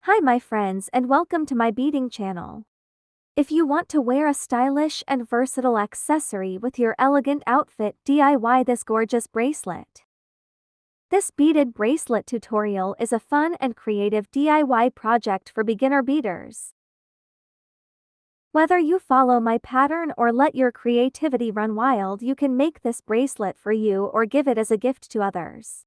Hi my friends and welcome to my beading channel. If you want to wear a stylish and versatile accessory with your elegant outfit, DIY this gorgeous bracelet. This beaded bracelet tutorial is a fun and creative DIY project for beginner beaders. Whether you follow my pattern or let your creativity run wild, you can make this bracelet for you or give it as a gift to others.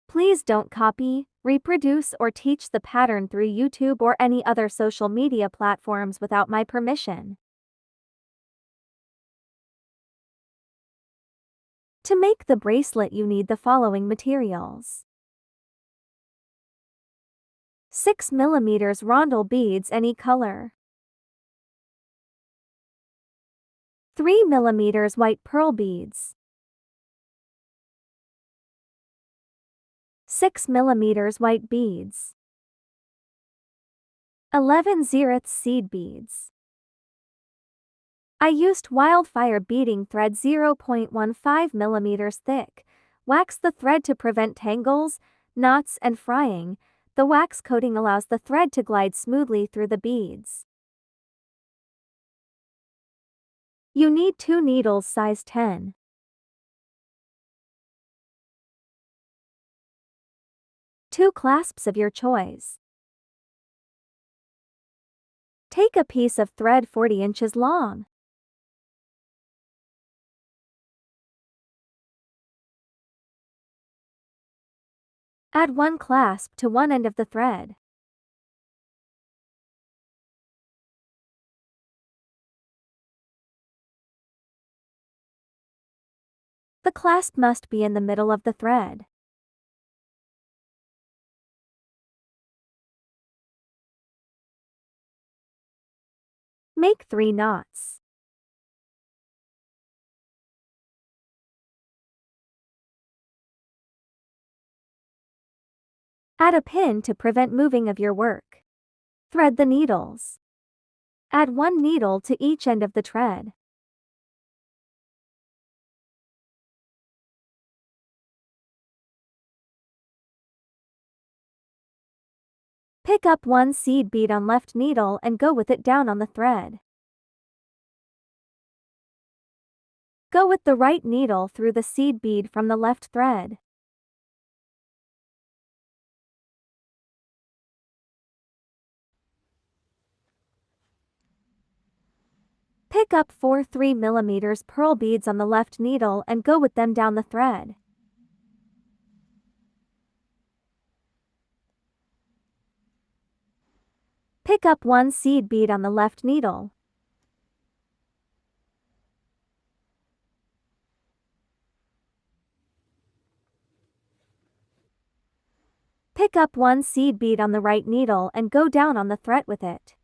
Please don't copy, reproduce or teach the pattern through YouTube or any other social media platforms without my permission. To make the bracelet you need the following materials. 6 mm rondele beads any color. 3 mm white pearl beads. 6 mm white beads. 11/0 seed beads. I used wildfire beading thread 0.15 mm thick. Wax the thread to prevent tangles, knots and frying. The wax coating allows the thread to glide smoothly through the beads. You need 2 needles size 10. Two clasps of your choice. Take a piece of thread 40 inches long. Add one clasp to one end of the thread. The clasp must be in the middle of the thread. Make 3 knots. Add a pin to prevent moving of your work. Thread the needles. Add 1 needle to each end of the thread. Pick up 1 seed bead on left needle and go with it down on the thread. Go with the right needle through the seed bead from the left thread. Pick up 4 3 mm pearl beads on the left needle and go with them down the thread. Pick up 1 seed bead on the left needle. Pick up 1 seed bead on the right needle and go down on the thread with it.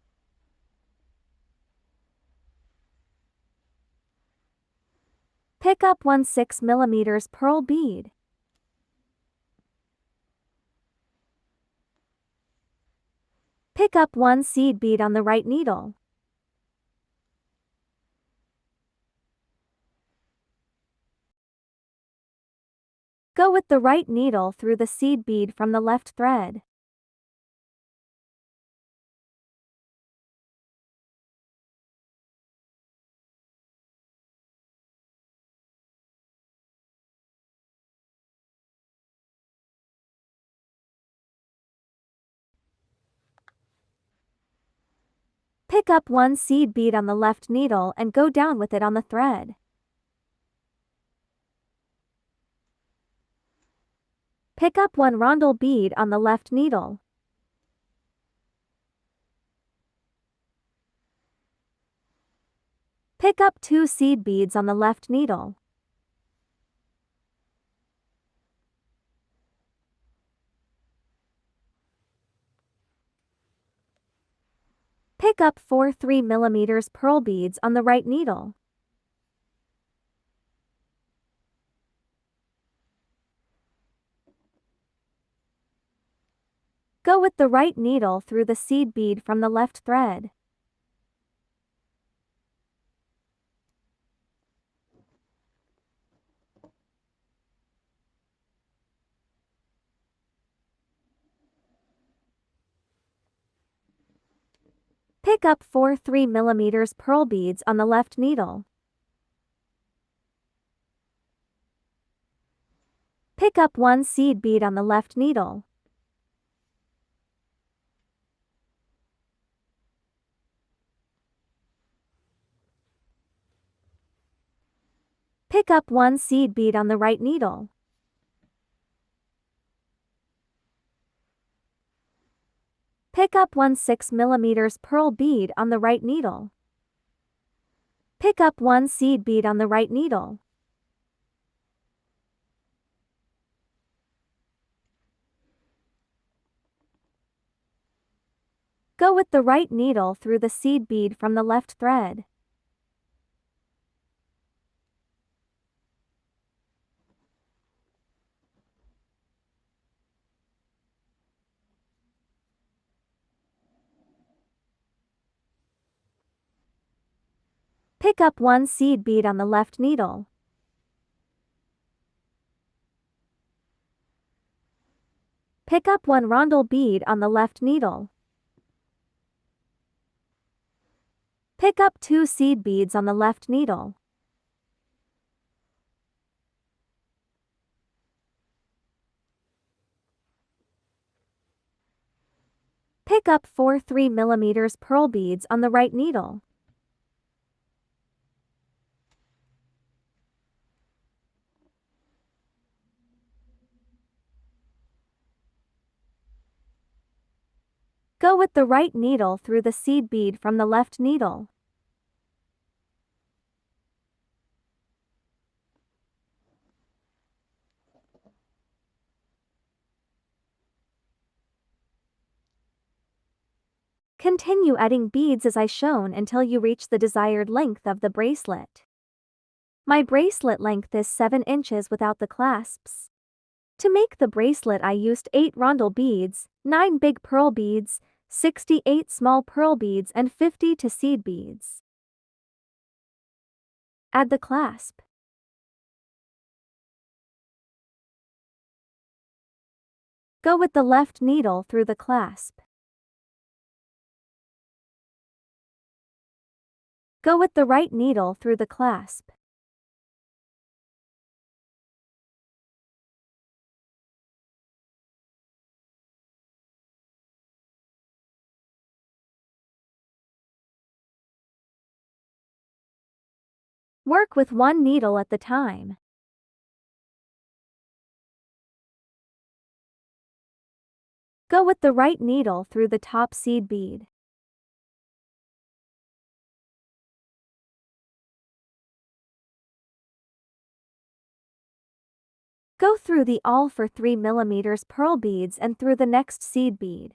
Pick up 1 6 mm pearl bead. Pick up 1 seed bead on the right needle. Go with the right needle through the seed bead from the left thread. Pick up 1 seed bead on the left needle and go down with it on the thread. Pick up 1 rondele bead on the left needle. Pick up 2 seed beads on the left needle. Pick up 4 3 mm pearl beads on the right needle. Go with the right needle through the seed bead from the left thread. Pick up 4 3mm pearl beads on the left needle. Pick up 1 seed bead on the left needle. Pick up 1 seed bead on the right needle. Pick up 1 6mm pearl bead on the right needle. Pick up 1 seed bead on the right needle. Go with the right needle through the seed bead from the left thread. Pick up 1 seed bead on the left needle. Pick up 1 rondele bead on the left needle. Pick up 2 seed beads on the left needle. Pick up 4 3mm pearl beads on the right needle. Go with the right needle through the seed bead from the left needle. Continue adding beads as I shown until you reach the desired length of the bracelet. My bracelet length is 7 inches without the clasps. To make the bracelet I used 8 rondele beads, 9 big pearl beads, 68 small pearl beads and 52 seed beads. Add the clasp. Go with the left needle through the clasp. Go with the right needle through the clasp. Work with one needle at the time. Go with the right needle through the top seed bead. Go through the all for 3mm pearl beads and through the next seed bead.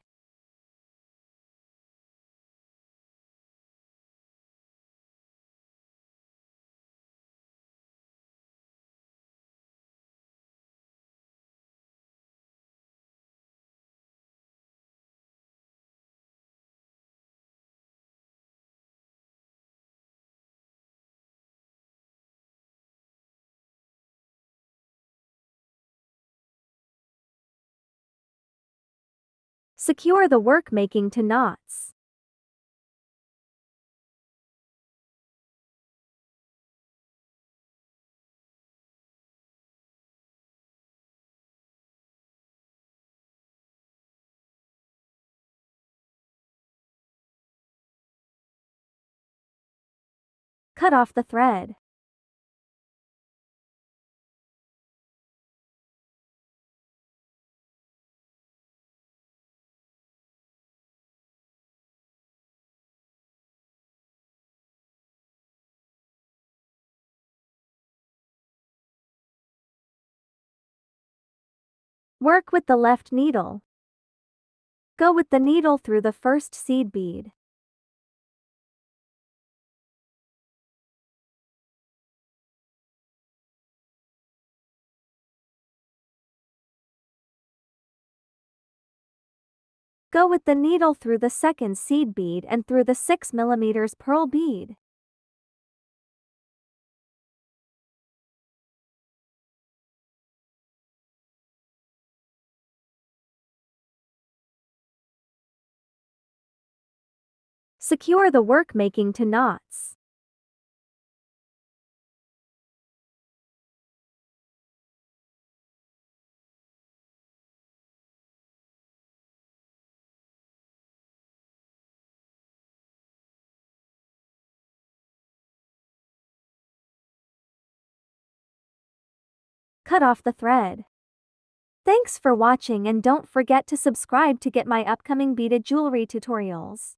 Secure the work making to knots. Cut off the thread. Work with the left needle. Go with the needle through the first seed bead. Go with the needle through the second seed bead and through the 6mm pearl bead. Secure the work making to knots. Cut off the thread. Thanks for watching and don't forget to subscribe to get my upcoming beaded jewelry tutorials.